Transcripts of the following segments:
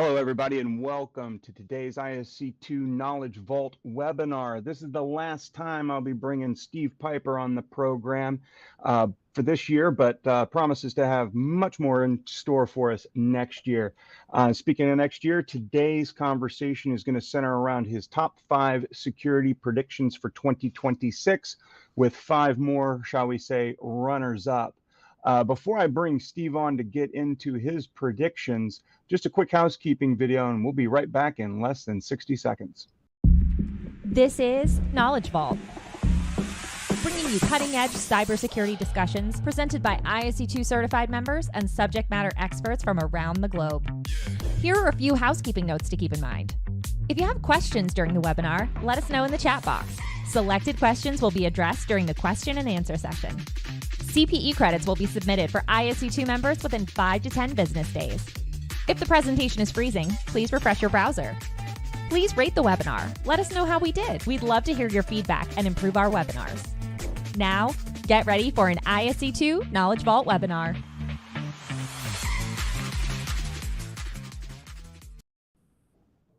Hello, everybody, and welcome to today's ISC2 Knowledge Vault webinar. This is the last time I'll be bringing Steve Piper on the program for this year, but promises to have much more in store for us next year. Speaking of next year, today's conversation is going to center around his top 5 security predictions for 2026, with 5 more, shall we say, runners-up. Before I bring Steve on to get into his predictions, just a quick housekeeping video, and we'll be right back in less than 60 seconds. This is Knowledge Vault, bringing you cutting-edge cybersecurity discussions presented by ISC2 certified members and subject matter experts from around the globe. Here are a few housekeeping notes to keep in mind. If you have questions during the webinar, let us know in the chat box. Selected questions will be addressed during the question and answer session. CPE credits will be submitted for ISC2 members within 5 to 10 business days. If the presentation is freezing, please refresh your browser. Please rate the webinar. Let us know how we did. We'd love to hear your feedback and improve our webinars. Now, get ready for an ISC2 Knowledge Vault webinar.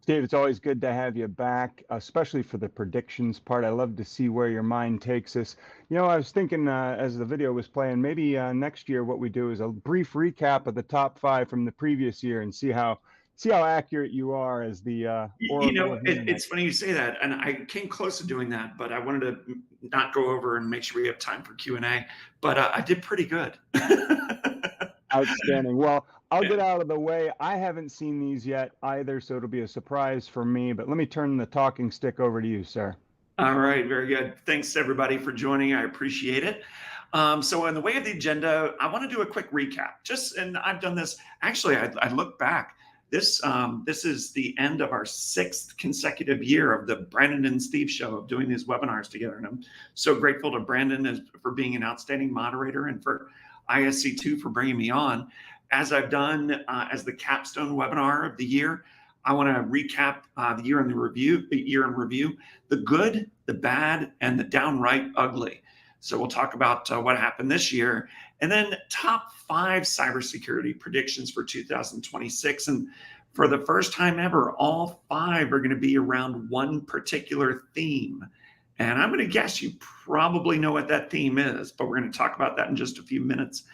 Steve, it's always good to have you back, especially for the predictions part. I love to see where your mind takes us. You know, I was thinking as the video was playing, maybe next year what we do is a brief recap of the top 5 from the previous year and see how accurate you are as the oracle. It's funny you say that, and I came close to doing that, but I wanted to not go over and make sure we have time for Q&A. But I did pretty good. Outstanding. Well, I'll get out of the way. I haven't seen these yet either, so it'll be a surprise for me. But let me turn the talking stick over to you, sir. All right, very good. Thanks everybody for joining. I appreciate it. So in the way of the agenda, I want to do a quick recap. And I've done this. Actually, I look back. This is the end of our 6th consecutive year of the Brandon and Steve show of doing these webinars together. And I'm so grateful to Brandon for being an outstanding moderator and for ISC2 for bringing me on. As I've done as the capstone webinar of the year, I want to recap the year in review, the good, the bad, and the downright ugly. So we'll talk about what happened this year, and then top 5 cybersecurity predictions for 2026. And for the first time ever, all 5 are going to be around one particular theme. And I'm going to guess you probably know what that theme is, but we're going to talk about that in just a few minutes.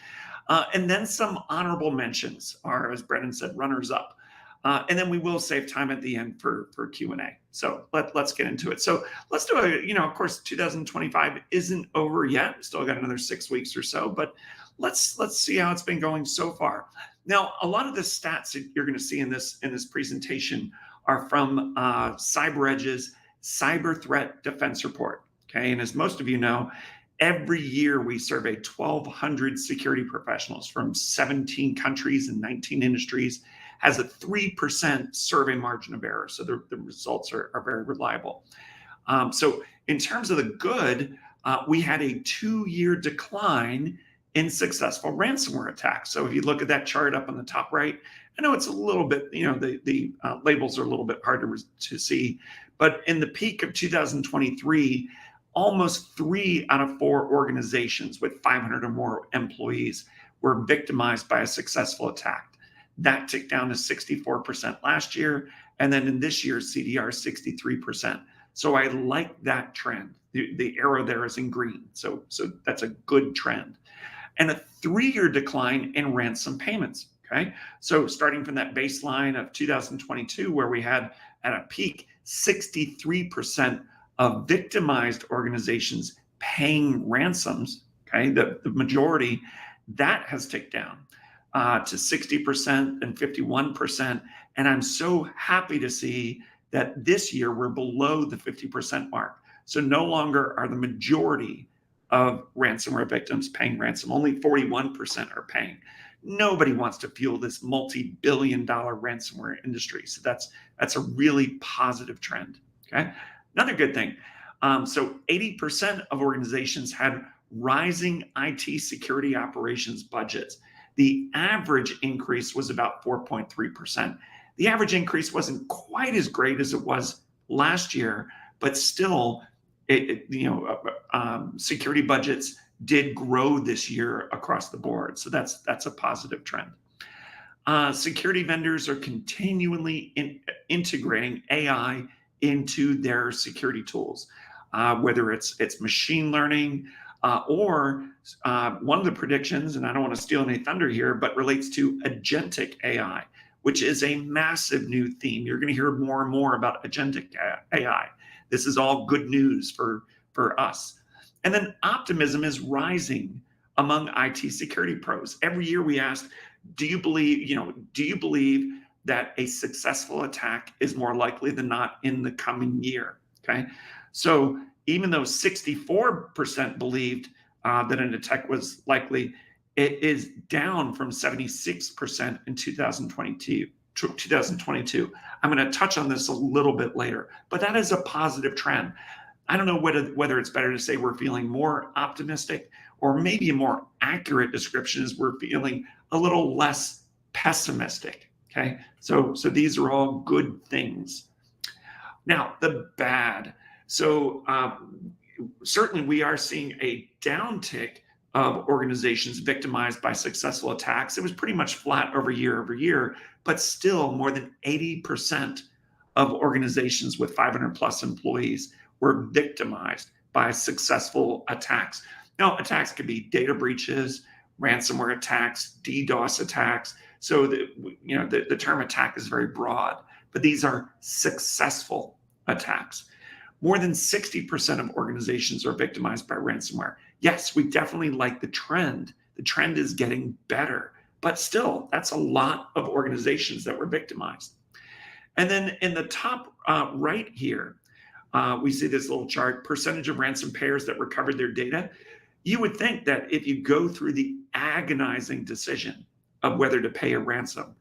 And then some honorable mentions are, as Brendan said, runners up. And then we will save time at the end for Q&A. So let's get into it. So let's do of course, 2025 isn't over yet. Still got another 6 weeks or so, but let's see how it's been going so far. Now, a lot of the stats that you're going to see in this presentation are from CyberEdge's Cyber Threat Defense Report. Okay, and as most of you know, every year we survey 1,200 security professionals from 17 countries and 19 industries. Has a 3% survey margin of error, so the results are very reliable. So in terms of the good, we had a 2-year decline in successful ransomware attacks. So if you look at that chart up on the top right, I know it's a little bit, the labels are a little bit harder to see, but in the peak of 2023, almost 3 out of 4 organizations with 500 or more employees were victimized by a successful attack. That ticked down to 64% last year, and then in this year's CDR, 63%. So I like that trend. The arrow there is in green, so that's a good trend. And a 3-year decline in ransom payments. Okay, so starting from that baseline of 2022, where we had at a peak 63% of victimized organizations paying ransoms. Okay, the majority, that has ticked down to 60% and 51%. And I'm so happy to see that this year we're below the 50% mark. So no longer are the majority of ransomware victims paying ransom. Only 41% are paying. Nobody wants to fuel this multi-billion-dollar ransomware industry. So that's a really positive trend. Okay. Another good thing. So 80% of organizations had rising IT security operations budgets. The average increase was about 4.3%. The average increase wasn't quite as great as it was last year, but still, security budgets did grow this year across the board. So that's a positive trend. Security vendors are continually integrating AI into their security tools, whether it's machine learning or one of the predictions, and I don't want to steal any thunder here, but relates to agentic AI, which is a massive new theme. You're going to hear more and more about agentic AI. This is all good news for us. And then optimism is rising among IT security pros. Every year we ask, do you believe that a successful attack is more likely than not in the coming year? Okay. So even though 64% believed that an attack was likely, it is down from 76% in 2022. I'm going to touch on this a little bit later, but that is a positive trend. I don't know whether it's better to say we're feeling more optimistic, or maybe a more accurate description is we're feeling a little less pessimistic. Okay, so these are all good things. Now, the bad. So certainly we are seeing a downtick of organizations victimized by successful attacks. It was pretty much flat over year, but still more than 80% of organizations with 500 plus employees were victimized by successful attacks. Now, attacks could be data breaches, ransomware attacks, DDoS attacks. So the term attack is very broad, but these are successful attacks. More than 60% of organizations are victimized by ransomware. Yes, we definitely like the trend. The trend is getting better, but still, that's a lot of organizations that were victimized. And then in the top right here, we see this little chart, percentage of ransom payers that recovered their data. You would think that if you go through the agonizing decision of whether to pay a ransom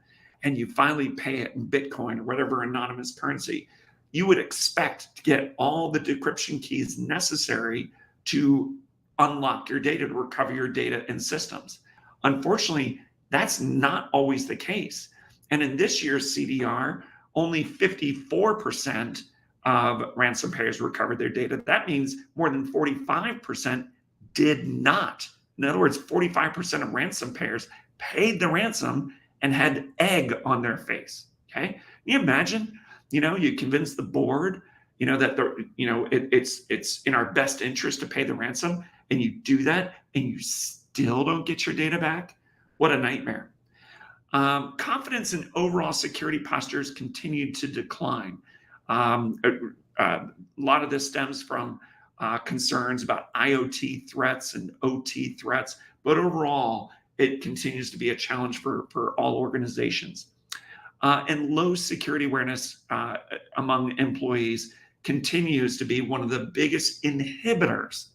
and you finally pay it in Bitcoin or whatever anonymous currency, you would expect to get all the decryption keys necessary to unlock your data, to recover your data and systems. Unfortunately, that's not always the case. And in this year's CDR, only 54% of ransom payers recovered their data. That means more than 45% did not. In other words, 45% of ransom payers paid the ransom and had egg on their face. Okay, can you imagine? You convince the board, that it's in our best interest to pay the ransom, and you do that, and you still don't get your data back. What a nightmare. Confidence in overall security postures continued to decline. A lot of this stems from concerns about IoT threats and OT threats, but overall, it continues to be a challenge for all organizations. And low security awareness among employees continues to be one of the biggest inhibitors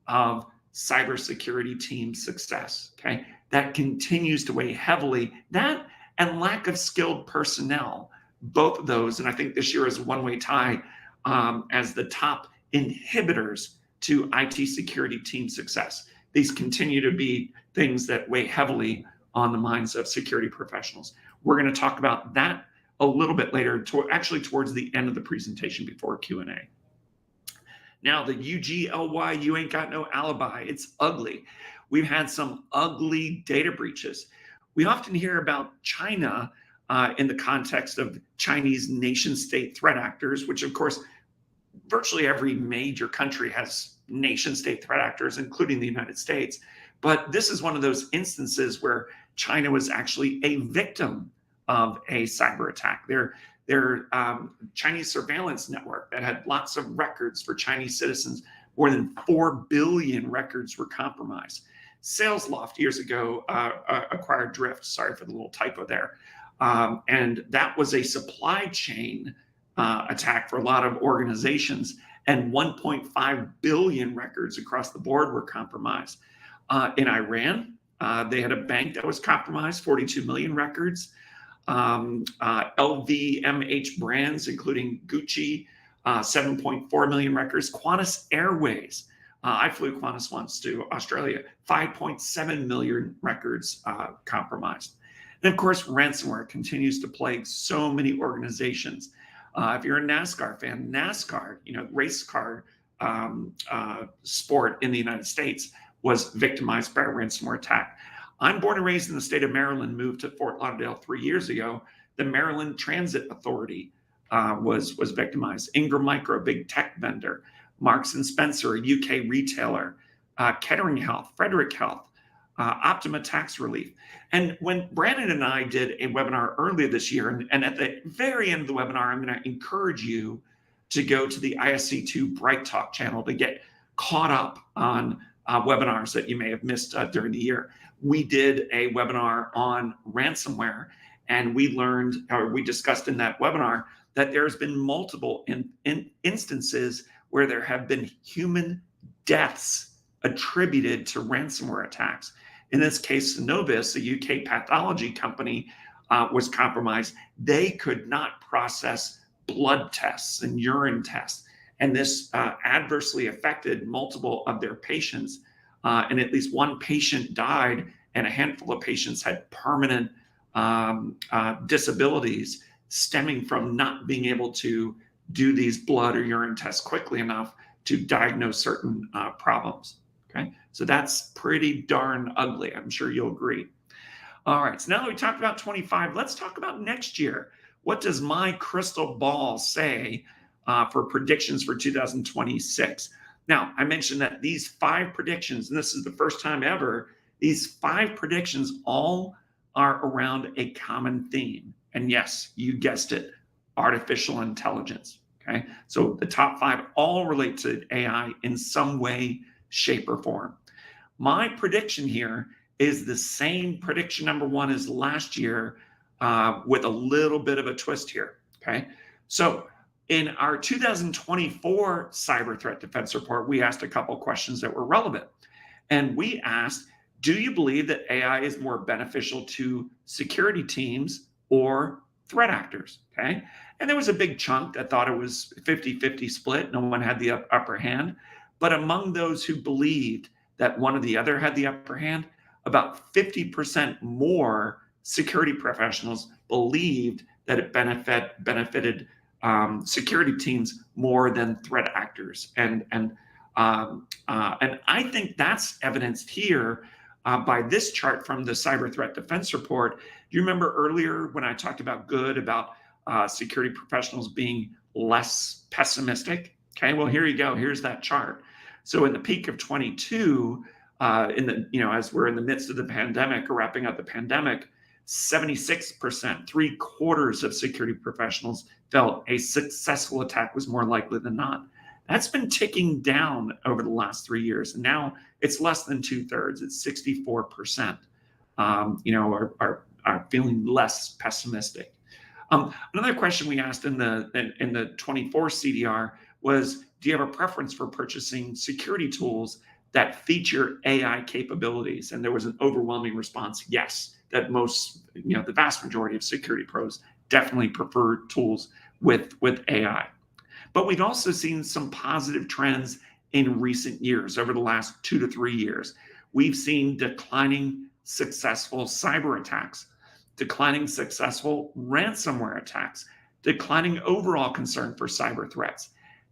of cybersecurity team success. Okay, that continues to weigh heavily. That and lack of skilled personnel, both of those, and I think this year is a one-way tie as the top inhibitors to IT security team success. These continue to be things that weigh heavily on the minds of security professionals. We're going to talk about that a little bit later, actually towards the end of the presentation before Q&A. Now, the UGLY, you ain't got no alibi. It's ugly. We've had some ugly data breaches. We often hear about China in the context of Chinese nation-state threat actors, which of course, virtually every major country has nation-state threat actors, including the United States. But this is one of those instances where China was actually a victim of a cyber attack. Their Chinese surveillance network that had lots of records for Chinese citizens, more than 4 billion records were compromised. SalesLoft years ago acquired Drift. Sorry for the little typo there. And that was a supply chain attack for a lot of organizations, and 1.5 billion records across the board were compromised. In Iran, they had a bank that was compromised, 42 million records. LVMH brands, including Gucci, 7.4 million records. Qantas Airways, I flew Qantas once to Australia, 5.7 million records compromised. And of course, ransomware continues to plague so many organizations. If you're a NASCAR fan, NASCAR, race car sport in the United States, was victimized by a ransomware attack. I'm born and raised in the state of Maryland, moved to Fort Lauderdale 3 years ago. The Maryland Transit Authority was victimized. Ingram Micro, big tech vendor. Marks and Spencer, a UK retailer. Kettering Health, Frederick Health, Optima Tax Relief. And when Brandon and I did a webinar earlier this year, and at the very end of the webinar, I'm going to encourage you to go to the ISC2 Bright Talk channel to get caught up on webinars that you may have missed during the year. We did a webinar on ransomware, and we discussed in that webinar that there's been multiple instances where there have been human deaths attributed to ransomware attacks. In this case, Synovus, a UK pathology company, was compromised. They could not process blood tests and urine tests, and this adversely affected multiple of their patients. And at least one patient died, and a handful of patients had permanent disabilities stemming from not being able to do these blood or urine tests quickly enough to diagnose certain problems. Okay, so that's pretty darn ugly. I'm sure you'll agree. All right, so now that we talked about 25, let's talk about next year. What does my crystal ball say for predictions for 2026? Now, I mentioned that these 5 predictions, and this is the first time ever, these 5 predictions all are around a common theme. And yes, you guessed it, artificial intelligence. Okay, so the top 5 all relate to AI in some way, shape, or form. My prediction here is the same prediction number 1 as last year, with a little bit of a twist here. Okay, so in our 2024 cyber threat defense report, we asked a couple questions that were relevant. And we asked, do you believe that AI is more beneficial to security teams or threat actors? Okay, and there was a big chunk that thought it was 50-50 split. No one had the upper hand. But among those who believed that one or the other had the upper hand, about 50% more security professionals believed that it benefited security teams more than threat actors. And I think that's evidenced here by this chart from the Cyber Threat Defense Report. Do you remember earlier when I talked about security professionals being less pessimistic? Okay, well, here you go. Here's that chart. So in the peak of 22, as we're in the midst of the pandemic or wrapping up the pandemic, 76%, 3/4 of security professionals felt a successful attack was more likely than not. That's been ticking down over the last 3 years. And now it's less than 2/3. It's 64%, are feeling less pessimistic. Another question we asked in the 24 CDR was, do you have a preference for purchasing security tools that feature AI capabilities? And there was an overwhelming response, yes, that the vast majority of security pros definitely prefer tools with AI. But we've also seen some positive trends in recent years. Over the last 2 to 3 years, we've seen declining successful cyber attacks, declining successful ransomware attacks, declining overall concern for cyber threats,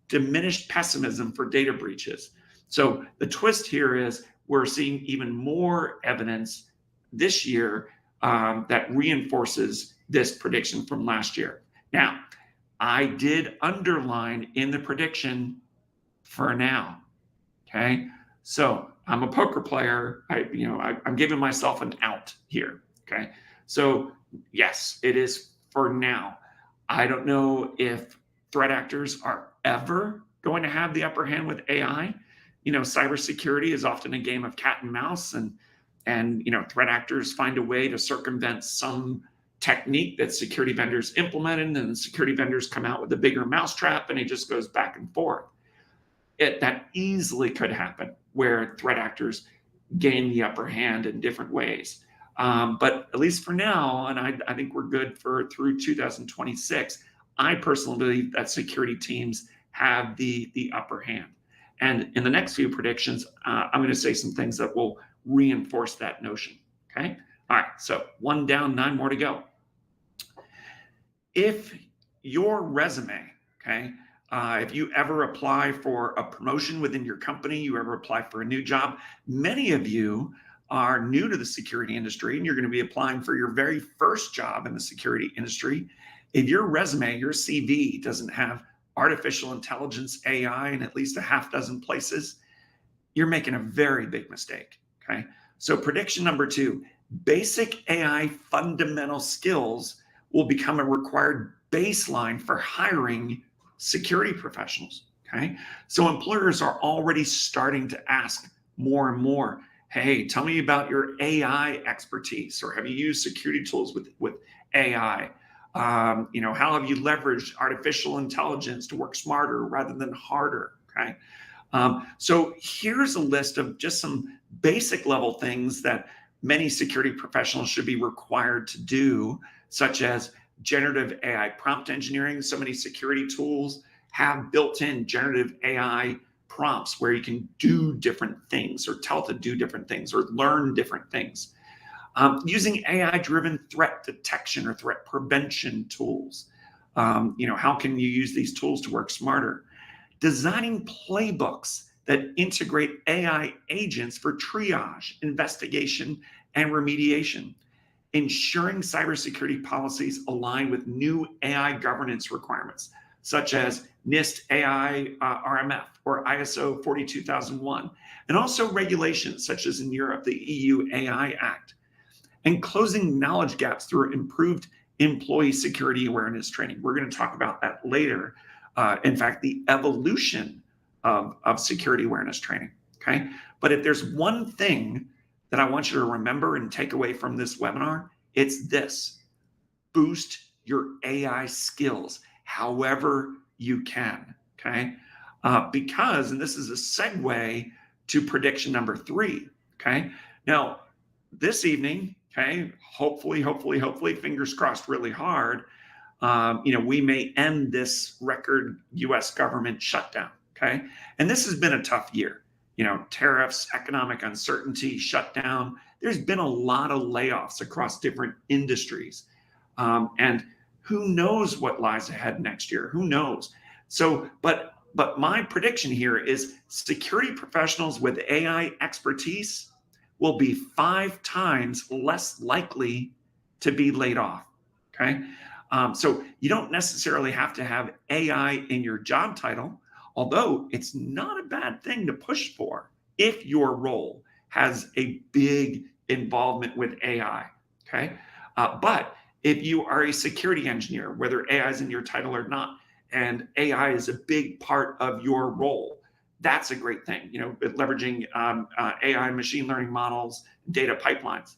diminished pessimism for data breaches. So the twist here is we're seeing even more evidence this year that reinforces this prediction from last year. Now, I did underline in the prediction for now. Okay, so I'm a poker player. I'm giving myself an out here. Okay, so yes, it is for now. I don't know if threat actors are ever going to have the upper hand with AI. Cybersecurity is often a game of cat and mouse, and threat actors find a way to circumvent some technique that security vendors implemented, and the security vendors come out with a bigger mousetrap, and it just goes back and forth. That easily could happen where threat actors gain the upper hand in different ways. But at least for now, and I think we're good through 2026, I personally believe that security teams have the upper hand. And in the next few predictions, I'm going to say some things that will reinforce that notion. Okay. All right. So 1 down, 9 more to go. If your resume, okay, if you ever apply for a promotion within your company, you ever apply for a new job, many of you are new to the security industry and you're going to be applying for your very first job in the security industry, if your resume, your CV doesn't have artificial intelligence, AI in at least a half dozen places, you're making a very big mistake, okay? So prediction number 2, basic AI fundamental skills will become a required baseline for hiring security professionals, okay? So employers are already starting to ask more and more, hey, tell me about your AI expertise, or have you used security tools with AI? How have you leveraged artificial intelligence to work smarter rather than harder, okay? So here's a list of just some basic level things that many security professionals should be required to do, such as generative AI prompt engineering. So many security tools have built-in generative AI prompts where you can do different things or tell to do different things or learn different things. Using AI-driven threat detection or threat prevention tools. How can you use these tools to work smarter? Designing playbooks that integrate AI agents for triage, investigation, and remediation. Ensuring cybersecurity policies align with new AI governance requirements, such as NIST AI RMF or ISO 42001, and also regulations such as in Europe, the EU AI Act. And closing knowledge gaps through improved employee security awareness training. We're going to talk about that later. In fact, the evolution of security awareness training, okay? But if there's one thing that I want you to remember and take away from this webinar, it's this: boost your AI skills however you can, okay? Because, and this is a segue to prediction number 3, okay? Now, this evening, okay, hopefully, fingers crossed really hard, we may end this record US government shutdown, okay? And this has been a tough year. Tariffs, economic uncertainty, shutdown. There's been a lot of layoffs across different industries. And who knows what lies ahead next year? Who knows? So, but my prediction here is security professionals with AI expertise will be 5 times less likely to be laid off, okay? So you don't necessarily have to have AI in your job title, although it's not a bad thing to push for if your role has a big involvement with AI, okay? But if you are a security engineer, whether AI is in your title or not, and AI is a big part of your role, that's a great thing, leveraging AI machine learning models, data pipelines.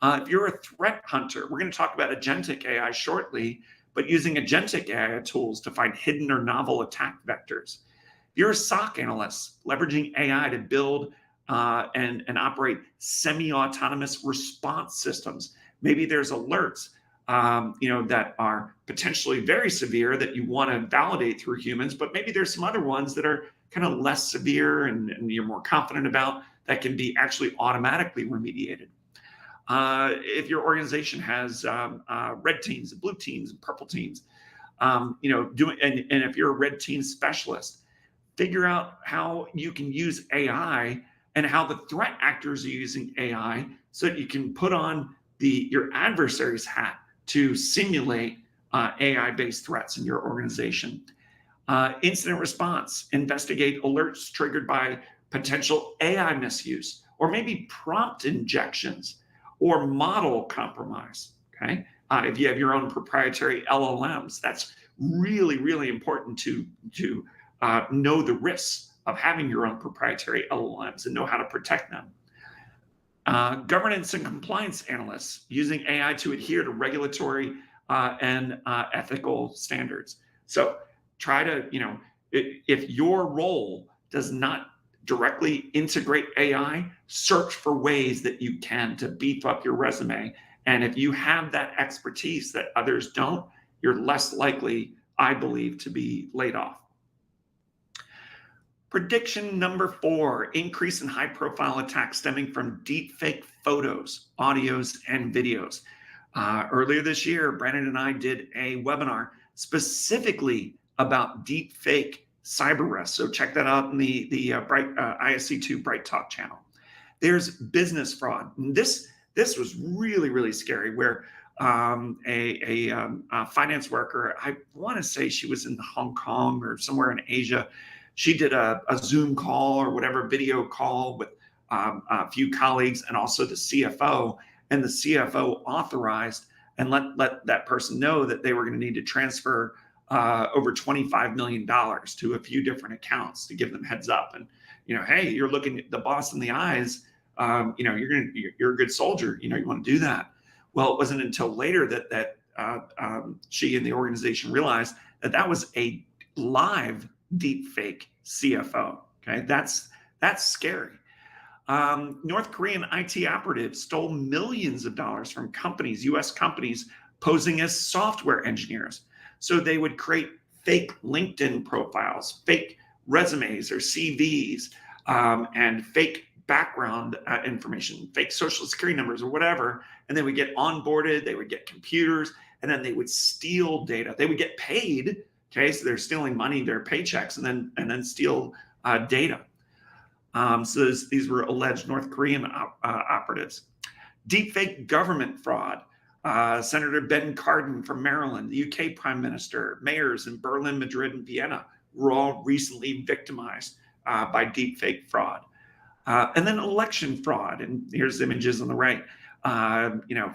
If you're a threat hunter, we're going to talk about agentic AI shortly, but using agentic AI tools to find hidden or novel attack vectors. If you're a SOC analyst, leveraging AI to build and operate semi-autonomous response systems. Maybe there's alerts, that are potentially very severe that you want to validate through humans, but maybe there's some other ones that are kind of less severe and you're more confident about that can be actually automatically remediated. If your organization has red teams, blue teams, and purple teams, and if you're a red team specialist, figure out how you can use AI and how the threat actors are using AI so that you can put on your adversary's hat to simulate AI-based threats in your organization. Incident response, investigate alerts triggered by potential AI misuse, or maybe prompt injections or model compromise, okay? If you have your own proprietary LLMs, that's really, really important to know the risks of having your own proprietary LLMs and know how to protect them. Governance and compliance analysts using AI to adhere to regulatory and ethical standards. So try to, if your role does not directly integrate AI, search for ways that you can to beef up your resume. And if you have that expertise that others don't, you're less likely, I believe, to be laid off. Prediction number 4, increase in high-profile attacks stemming from deepfake photos, audios, and videos. Earlier this year, Brandon and I did a webinar specifically about deepfake cyber risk. So check that out in the ISC2 Bright Talk channel. There's business fraud. And this was really, really scary, where a finance worker, I want to say she was in Hong Kong or somewhere in Asia. She did a Zoom call or whatever, video call with a few colleagues and also the CFO. And the CFO authorized and let that person know that they were going to need to transfer over $25 million to a few different accounts to give them heads up. And, hey, you're looking at the boss in the eyes. You're a good soldier. You want to do that. Well, it wasn't until later that she and the organization realized that was a live deep fake CFO. Okay, that's scary. North Korean IT operatives stole millions of dollars from companies, U.S. companies, posing as software engineers. So they would create fake LinkedIn profiles, fake resumes or CVs, and fake background information, fake social security numbers or whatever. And they would get onboarded, they would get computers, and then they would steal data. They would get paid. Okay, so they're stealing money, their paychecks, and then steal data. So these were alleged North Korean operatives. Deepfake government fraud. Senator Ben Cardin from Maryland, the UK Prime Minister, mayors in Berlin, Madrid, and Vienna were all recently victimized by deepfake fraud. And then election fraud. And here's images on the right.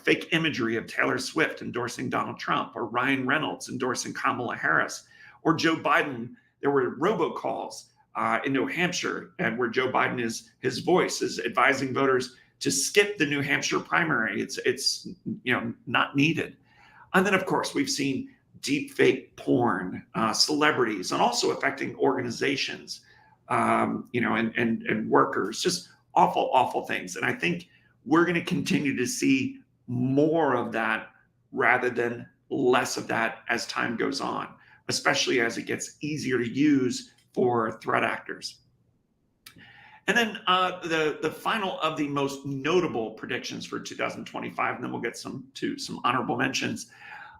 Fake imagery of Taylor Swift endorsing Donald Trump, or Ryan Reynolds endorsing Kamala Harris, or Joe Biden. There were robocalls in New Hampshire, and where Joe Biden his voice is advising voters to skip the New Hampshire primary. It's not needed. And then, of course, we've seen deep fake porn, celebrities, and also affecting organizations, and workers. Just awful things. And I think we're going to continue to see more of that rather than less of that as time goes on, especially as it gets easier to use for threat actors. And then the final of the most notable predictions for 2025, and then we'll get to some honorable mentions.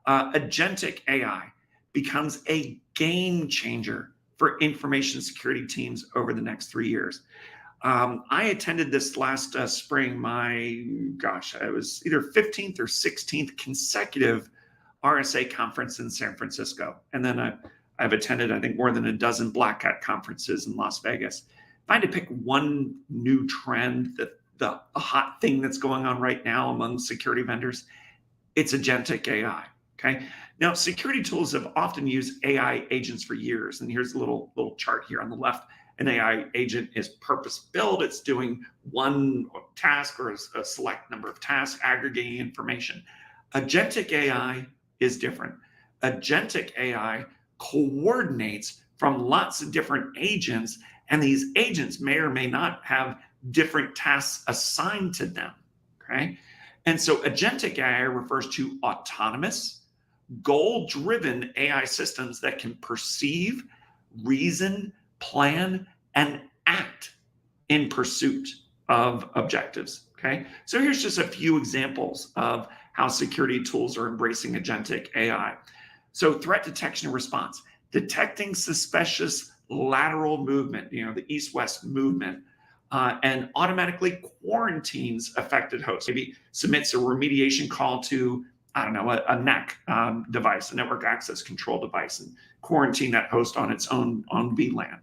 Agentic AI becomes a game changer for information security teams over the next 3 years. I attended this last spring, it was either 15th or 16th consecutive RSA conference in San Francisco. And then I've attended, I think, more than a dozen Black Hat conferences in Las Vegas. If I had to pick one new trend, the hot thing that's going on right now among security vendors, it's agentic AI. Okay. Now, security tools have often used AI agents for years. And here's a little chart here on the left. An AI agent is purpose-built. It's doing one task or a select number of tasks, aggregating information. Agentic AI is different. Agentic AI coordinates from lots of different agents, and these agents may or may not have different tasks assigned to them. Okay. And so agentic AI refers to autonomous, goal-driven AI systems that can perceive, reason, plan, and act in pursuit of objectives. Okay. So here's just a few examples of how security tools are embracing agentic AI. So threat detection and response, detecting suspicious lateral movement, the east-west movement, and automatically quarantines affected hosts. Maybe submits a remediation call to, a NAC device, a network access control device, and quarantine that host on its own on VLAN.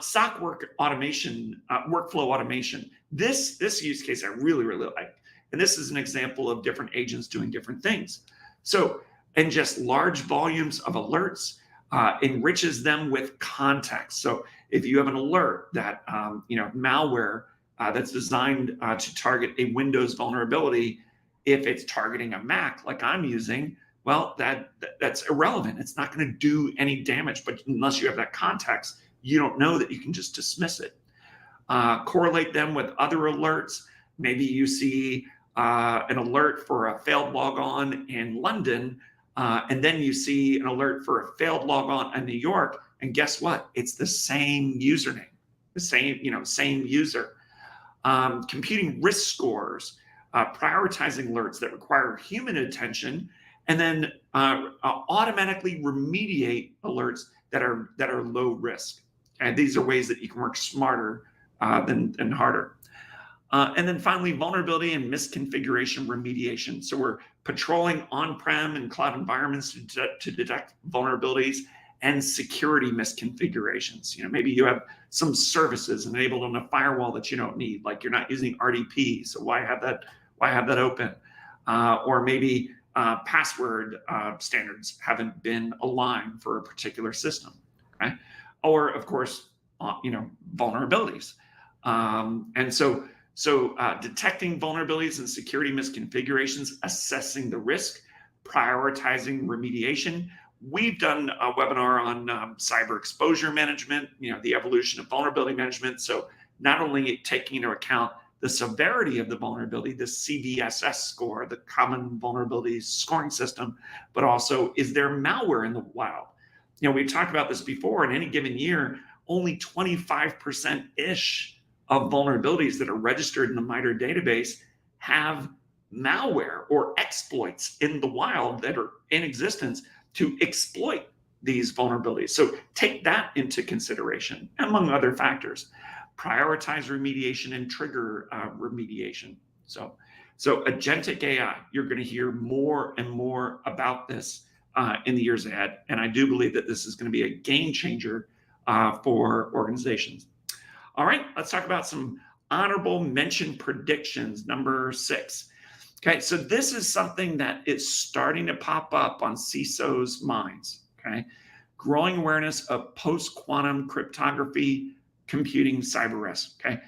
SOC workflow automation. This use case I really, really like. And this is an example of different agents doing different things. So ingest large volumes of alerts, enriches them with context. So if you have an alert that, malware that's designed to target a Windows vulnerability, if it's targeting a Mac like I'm using, well, that's irrelevant. It's not going to do any damage, but unless you have that context, you don't know that you can just dismiss it. Correlate them with other alerts. Maybe you see an alert for a failed logon in London, and then you see an alert for a failed logon in New York, and guess what? It's the same username, the same user. Computing risk scores, prioritizing alerts that require human attention, and then automatically remediate alerts that are low risk. And these are ways that you can work smarter than harder. And then finally, vulnerability and misconfiguration remediation. So we're patrolling on-prem and cloud environments to detect vulnerabilities and security misconfigurations. Maybe you have some services enabled on a firewall that you don't need, like you're not using RDP, so why have that open? Or maybe password standards haven't been aligned for a particular system, okay? Or of course, vulnerabilities. And so detecting vulnerabilities and security misconfigurations, assessing the risk, prioritizing remediation. We've done a webinar on cyber exposure management, the evolution of vulnerability management. So not only taking into account the severity of the vulnerability, the CVSS score, the common vulnerabilities scoring system, but also, is there malware in the wild? We've talked about this before. In any given year, only 25%-ish of vulnerabilities that are registered in the MITRE database have malware or exploits in the wild that are in existence to exploit these vulnerabilities. So take that into consideration, among other factors. Prioritize remediation and trigger remediation. So agentic AI, you're going to hear more and more about this in the years ahead. And I do believe that this is going to be a game changer for organizations. All right, let's talk about some honorable mention predictions, number 6. Okay, so this is something that is starting to pop up on CISOs' minds, okay? Growing awareness of post-quantum cryptography computing cyber risk, okay?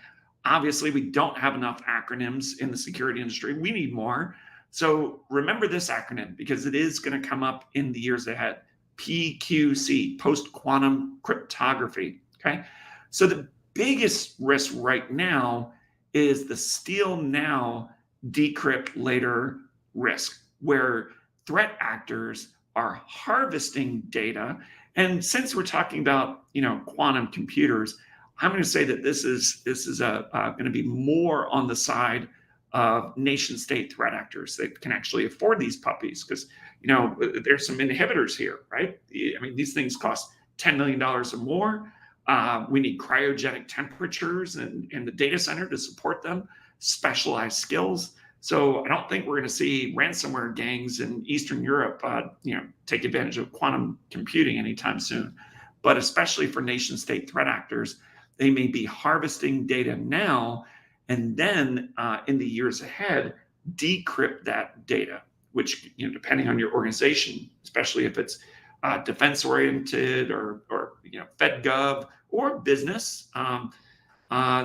Obviously, we don't have enough acronyms in the security industry. We need more. So remember this acronym because it is going to come up in the years ahead. PQC, post-quantum cryptography, okay? So the biggest risk right now is the steal now, decrypt later risk, where threat actors are harvesting data. And since we're talking about quantum computers, I'm going to say that this is going to be more on the side of nation state threat actors that can actually afford these puppies, because there's some inhibitors here, right? I mean, these things cost $10 million or more. We need cryogenic temperatures in the data center to support them, specialized skills. So I don't think we're going to see ransomware gangs in Eastern Europe, take advantage of quantum computing anytime soon. But especially for nation state threat actors, they may be harvesting data now, and then in the years ahead, decrypt that data, which, depending on your organization, especially if it's defense oriented or FedGov or business,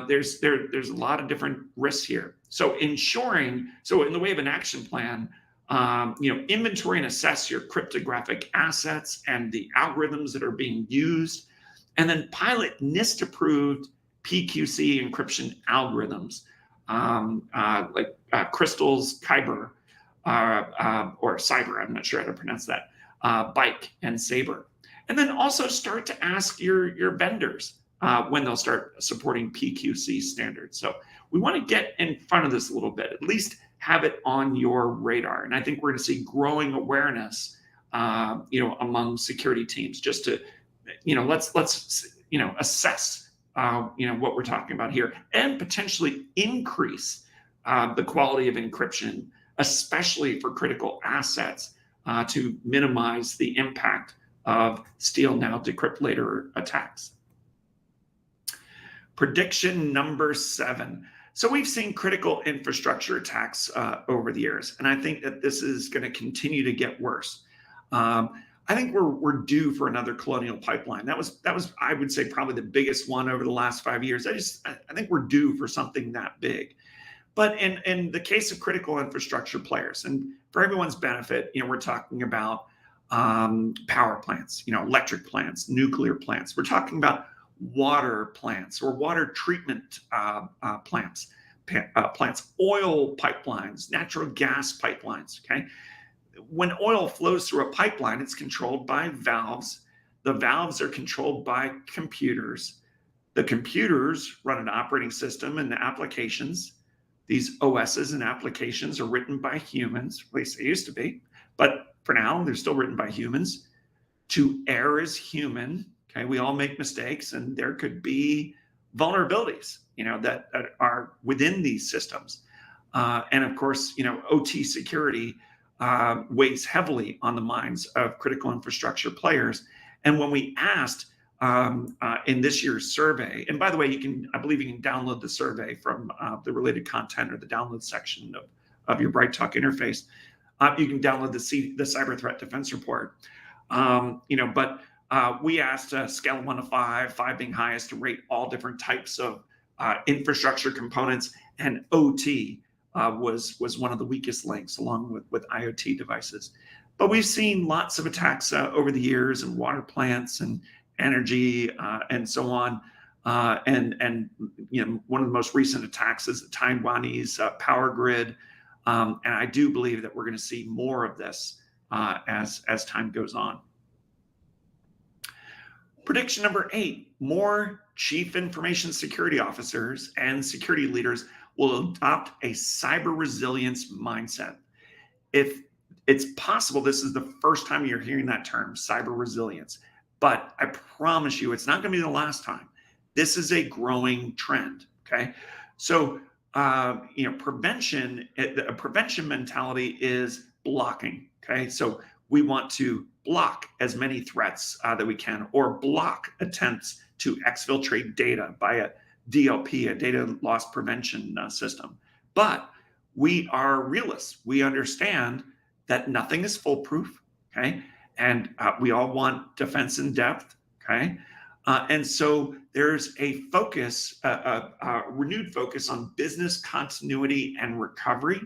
there's a lot of different risks here. So in the way of an action plan, inventory and assess your cryptographic assets and the algorithms that are being used, and then pilot NIST approved PQC encryption algorithms, like Crystal's Kyber, or Cyber, I'm not sure how to pronounce that, Bike and Saber. And then also start to ask your vendors when they'll start supporting PQC standards. So we want to get in front of this a little bit, at least have it on your radar. And I think we're going to see growing awareness, among security teams, just to, let's assess, what we're talking about here, and potentially increase the quality of encryption, especially for critical assets, to minimize the impact of steal now, decrypt later attacks. Prediction number 7. So we've seen critical infrastructure attacks over the years, and I think that this is going to continue to get worse. I think we're due for another colonial pipeline. That was I would say probably the biggest one over the last 5 years. I think we're due for something that big. But in the case of critical infrastructure players, and for everyone's benefit, we're talking about power plants, electric plants, nuclear plants. We're talking about water plants or water treatment plants, oil pipelines, natural gas pipelines. Okay, when oil flows through a pipeline, it's controlled by valves. The valves are controlled by computers. The computers run an operating system and applications. These OSs and applications are written by humans, at least they used to be, but for now, they're still written by humans. To err is human. Okay, we all make mistakes, and there could be vulnerabilities, that are within these systems. And of course, OT security weighs heavily on the minds of critical infrastructure players. And when we asked in this year's survey, and by the way, I believe you can download the survey from the related content or the download section of your BrightTalk interface. You can download the Cyber Threat Defense Report. But we asked a scale of 1 to 5, 5 being highest, to rate all different types of infrastructure components, and OT was one of the weakest links, along with IoT devices. But we've seen lots of attacks over the years in water plants and energy and so on. And one of the most recent attacks is the Taiwanese power grid. And I do believe that we're going to see more of this as time goes on. Prediction number 8, more chief information security officers and security leaders will adopt a cyber resilience mindset. If it's possible, this is the first time you're hearing that term, cyber resilience, but I promise you, it's not going to be the last time. This is a growing trend. Okay. So, a prevention mentality is blocking. Okay. So we want to block as many threats that we can, or block attempts to exfiltrate data by a DLP, a data loss prevention system. But we are realists. We understand that nothing is foolproof, okay? And we all want defense in depth, okay? And so there's a focus, a renewed focus on business continuity and recovery.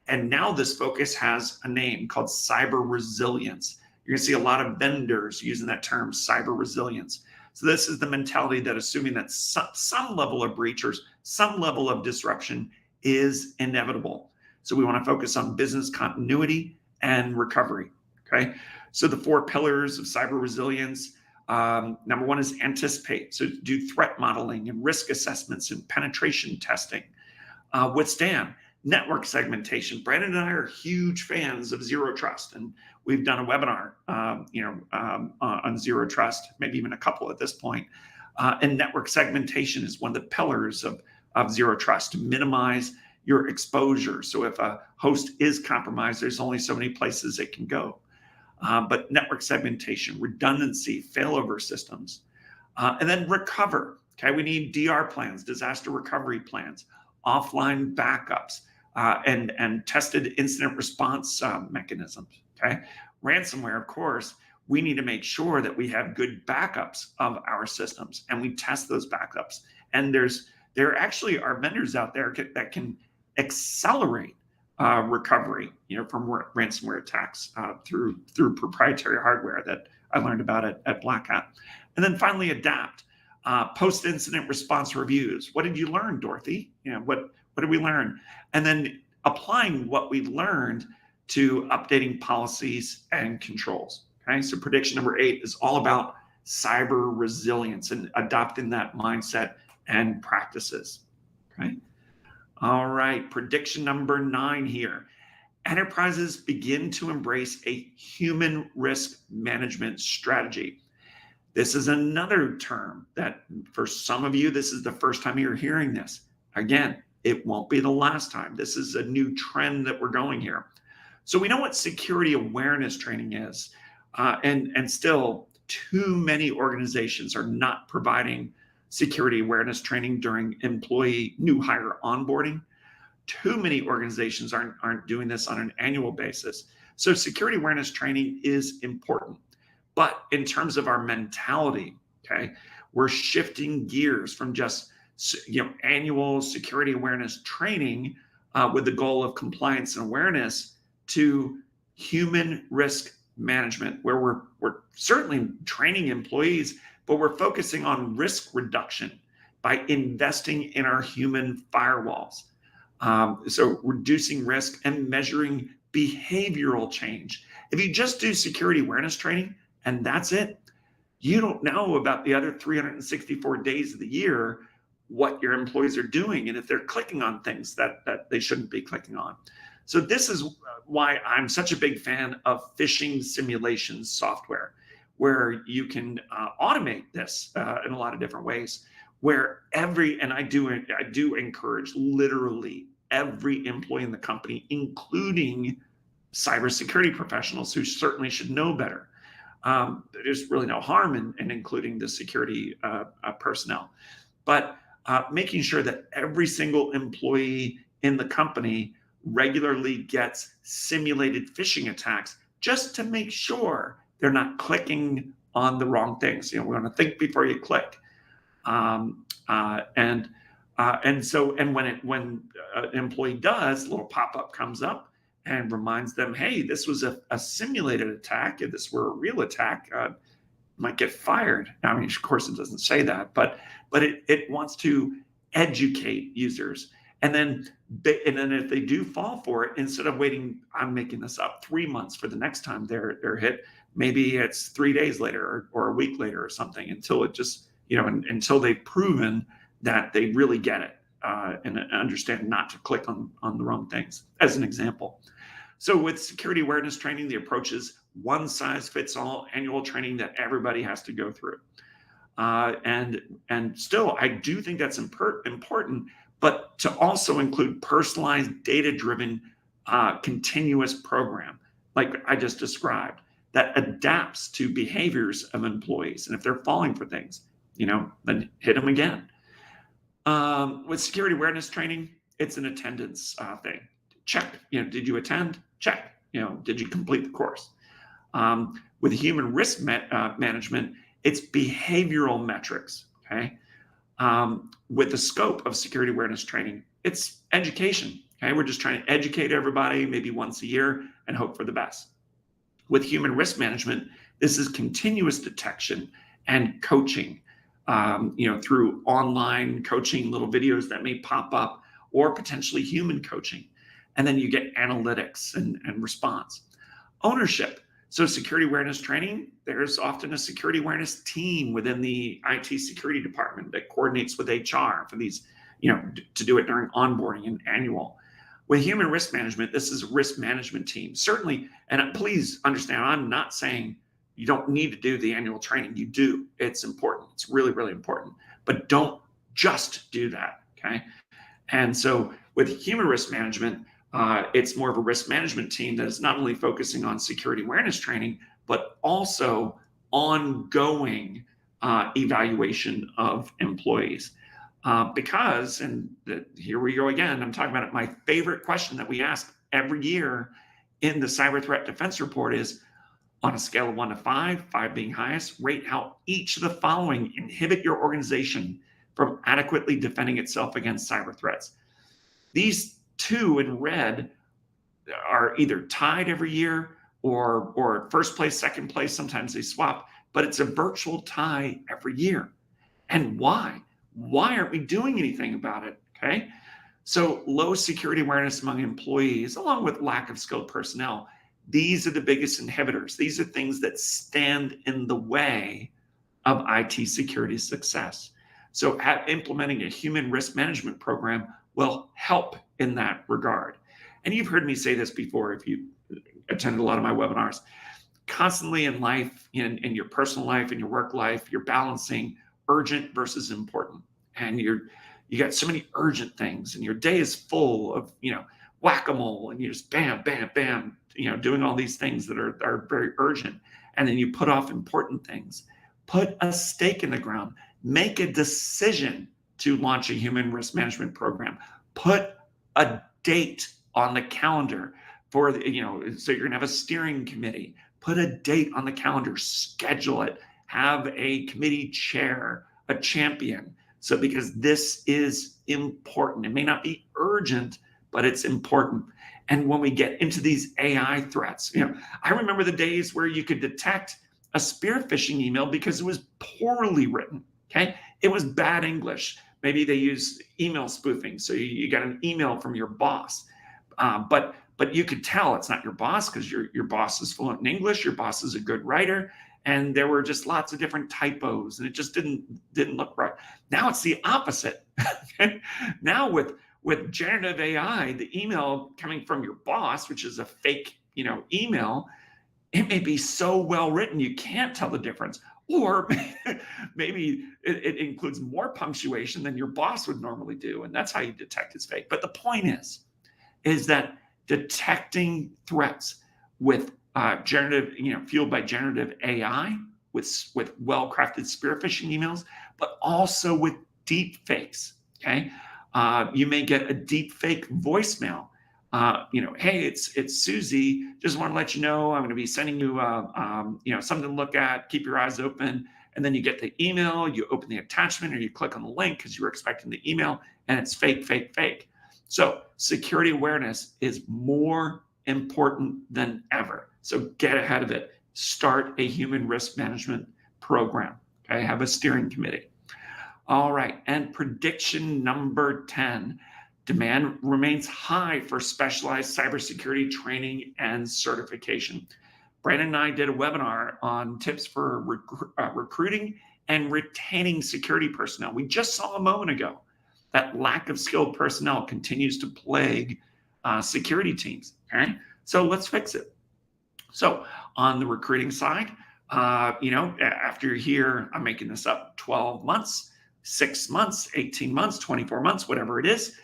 And now this focus has a name called cyber resilience. You're gonna see a lot of vendors using that term, cyber resilience. So this is the mentality that assuming that some level of breach or some level of disruption is inevitable. So we want to focus on business continuity and recovery, okay? So the 4 pillars of cyber resilience, number 1 is anticipate. So do threat modeling and risk assessments and penetration testing. Withstand, network segmentation. Brandon and I are huge fans of Zero Trust, and we've done a webinar, on Zero Trust, maybe even a couple at this point. And network segmentation is one of the pillars of Zero Trust, to minimize your exposure. So if a host is compromised, there's only so many places it can go. But network segmentation, redundancy, failover systems, and then recover. Okay, we need DR plans, disaster recovery plans, offline backups, and tested incident response mechanisms. Okay, ransomware, of course, we need to make sure that we have good backups of our systems, and we test those backups. And there actually are vendors out there that can accelerate recovery, from ransomware attacks through proprietary hardware that I learned about at Black Hat. And then finally, adapt. Post-incident response reviews. What did you learn, Dorothy? What did we learn? And then applying what we learned to updating policies and controls. Okay, so prediction number 8 is all about cyber resilience and adopting that mindset and practices. Okay. All right, prediction number 9 here. Enterprises begin to embrace a human risk management strategy. This is another term that for some of you, this is the first time you're hearing this. Again, it won't be the last time. This is a new trend that we're going here. So we know what security awareness training is, and still too many organizations are not providing security awareness training during employee new hire onboarding. Too many organizations aren't doing this on an annual basis. So security awareness training is important. But in terms of our mentality, okay, we're shifting gears from just annual security awareness training with the goal of compliance and awareness to human risk management, where we're certainly training employees, but we're focusing on risk reduction by investing in our human firewalls. So reducing risk and measuring behavioral change. If you just do security awareness training and that's it, you don't know about the other 364 days of the year what your employees are doing and if they're clicking on things that they shouldn't be clicking on. So this is why I'm such a big fan of phishing simulation software, where you can automate this in a lot of different ways, where and I do encourage literally every employee in the company, including cybersecurity professionals who certainly should know better. There's really no harm in including the security personnel, but making sure that every single employee in the company regularly gets simulated phishing attacks, just to make sure they're not clicking on the wrong things. We want to think before you click. And when an employee does, a little pop-up comes up and reminds them, hey, this was a simulated attack. If this were a real attack, might get fired. I mean, of course, it doesn't say that, but it wants to educate users. And then if they do fall for it, instead of waiting, I'm making this up, 3 months for the next time they're hit, maybe it's 3 days later or a week later or something, until it just, until they've proven that they really get it and understand not to click on the wrong things, as an example. So with security awareness training, the approach is one size fits all annual training that everybody has to go through. And still, I do think that's important, but to also include personalized, data-driven, continuous program, like I just described, that adapts to behaviors of employees. And if they're falling for things, then hit them again. With security awareness training, it's an attendance thing. Check, did you attend? Check, did you complete the course? With human risk management, it's behavioral metrics, okay? With the scope of security awareness training, it's education, okay? We're just trying to educate everybody maybe once a year and hope for the best. With human risk management, this is continuous detection and coaching, through online coaching, little videos that may pop up, or potentially human coaching. And then you get analytics and response. Ownership. So security awareness training, there's often a security awareness team within the IT security department that coordinates with HR for these, to do it during onboarding and annual. With human risk management, this is a risk management team. Certainly, and please understand, I'm not saying you don't need to do the annual training. You do. It's important. It's really, really important. But don't just do that, okay? And so with human risk management, it's more of a risk management team that is not only focusing on security awareness training, but also ongoing evaluation of employees. Because, here we go again, I'm talking about it, my favorite question that we ask every year in the Cyber Threat Defense Report is, on a scale of 1 to 5, 5 being highest, rate how each of the following inhibit your organization from adequately defending itself against cyber threats. These two in red are either tied every year or first place, second place. Sometimes they swap, but it's a virtual tie every year. And why? Why aren't we doing anything about it? Okay. So low security awareness among employees, along with lack of skilled personnel, these are the biggest inhibitors. These are things that stand in the way of IT security success. So implementing a human risk management program will help in that regard. And you've heard me say this before if you attended a lot of my webinars. Constantly in life, in your personal life, in your work life, you're balancing urgent versus important. And you got so many urgent things, and your day is full of, whack-a-mole, and you just bam, bam, bam, doing all these things that are very urgent. And then you put off important things. Put a stake in the ground. Make a decision to launch a human risk management program. Put a date on the calendar for so you're gonna have a steering committee. Put a date on the calendar, schedule it, have a committee chair, a champion. So because this is important, it may not be urgent, but it's important. And when we get into these AI threats, I remember the days where you could detect a spear phishing email because it was poorly written, okay? It was bad English. Maybe they use email spoofing. So you got an email from your boss, but you could tell it's not your boss because your boss is fluent in English, your boss is a good writer, and there were just lots of different typos, and it just didn't look right. Now it's the opposite. Now with generative AI, the email coming from your boss, which is a fake, email, it may be so well written you can't tell the difference. Or maybe it includes more punctuation than your boss would normally do, and that's how you detect it's fake. But the point is that detecting threats with fueled by generative AI, with well-crafted spear phishing emails, but also with deep fakes. Okay, you may get a deep fake voicemail. Hey, it's Susie. Just want to let you know I'm going to be sending you something to look at. Keep your eyes open. And then you get the email, you open the attachment, or you click on the link because you were expecting the email, and it's fake, fake, fake. So security awareness is more important than ever. So get ahead of it. Start a human risk management program. Okay, have a steering committee. All right, and prediction number 10. Demand remains high for specialized cybersecurity training and certification. Brandon and I did a webinar on tips for recruiting and retaining security personnel. We just saw a moment ago that lack of skilled personnel continues to plague security teams. Okay, so let's fix it. So on the recruiting side, after you're here, I'm making this up, 12 months, 6 months, 18 months, 24 months, whatever it is,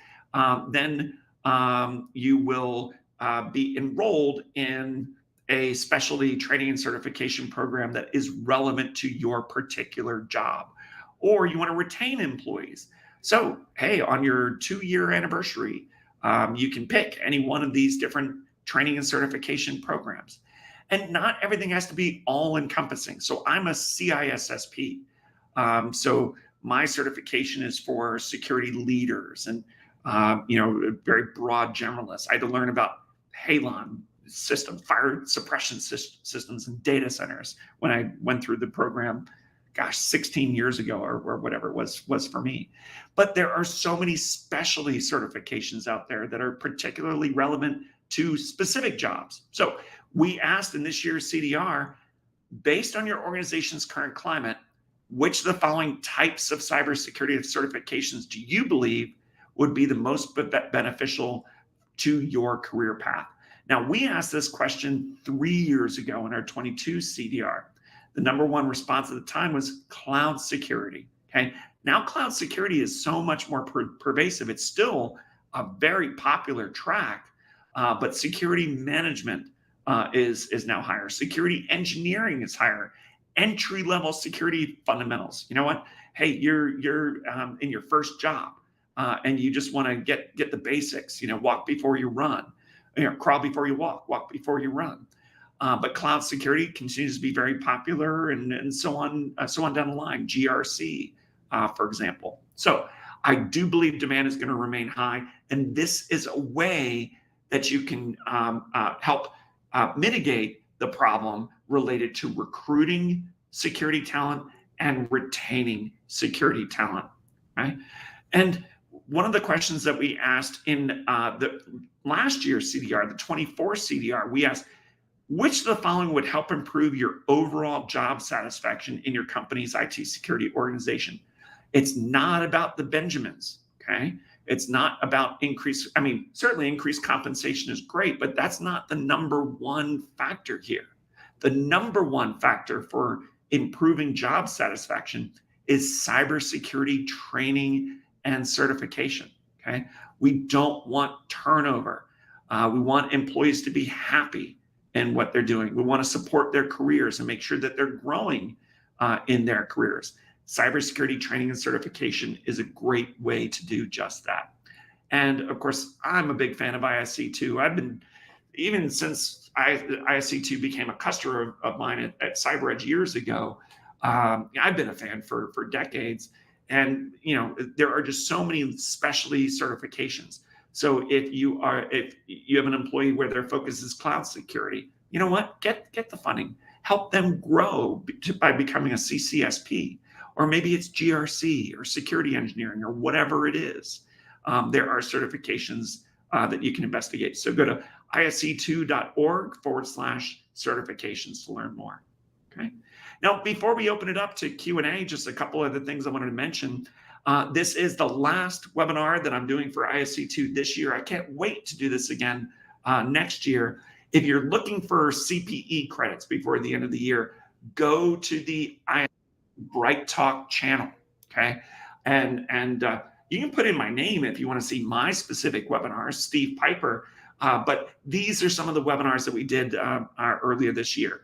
then you will be enrolled in a specialty training and certification program that is relevant to your particular job, or you want to retain employees. So, hey, on your 2-year anniversary, you can pick any one of these different training and certification programs. And not everything has to be all encompassing. So I'm a CISSP. So my certification is for security leaders and very broad generalists. I had to learn about HALON systems, fire suppression systems and data centers when I went through the program, 16 years ago or whatever it was for me. But there are so many specialty certifications out there that are particularly relevant to specific jobs. So we asked in this year's CDR, based on your organization's current climate, which of the following types of cybersecurity certifications do you believe would be the most beneficial to your career path? Now, we asked this question 3 years ago in our 22 CDR. The number one response at the time was cloud security. Okay, now cloud security is so much more pervasive. It's still a very popular track, but security management is now higher. Security engineering is higher. Entry-level security fundamentals. You know what? Hey, you're in your first job, and you just want to get the basics. Walk before you run. Crawl before you walk before you run. But cloud security continues to be very popular, and so on down the line. GRC, for example. So I do believe demand is going to remain high, and this is a way that you can help mitigate the problem related to recruiting security talent and retaining security talent. Right? And one of the questions that we asked in the last year's CDR, the 24 CDR, we asked, which of the following would help improve your overall job satisfaction in your company's IT security organization? It's not about the Benjamins, okay? It's not about certainly increased compensation is great, but that's not the number one factor here. The number one factor for improving job satisfaction is cybersecurity training and certification, okay? We don't want turnover. We want employees to be happy in what they're doing. We want to support their careers and make sure that they're growing in their careers. Cybersecurity training and certification is a great way to do just that. And of course, I'm a big fan of ISC2. I've been, even since ISC2 became a customer of mine at CyberEdge years ago, I've been a fan for decades. And there are just so many specialty certifications. So if you have an employee where their focus is cloud security, you know what? Get the funding. Help them grow by becoming a CCSP, or maybe it's GRC or security engineering or whatever it is. There are certifications that you can investigate. So go to isc2.org/certifications to learn more. Okay. Now, before we open it up to Q&A, just a couple other things I wanted to mention. This is the last webinar that I'm doing for ISC2 this year. I can't wait to do this again next year. If you're looking for CPE credits before the end of the year, go to the Bright Talk channel, okay? And you can put in my name if you want to see my specific webinars, Steve Piper. But these are some of the webinars that we did earlier this year.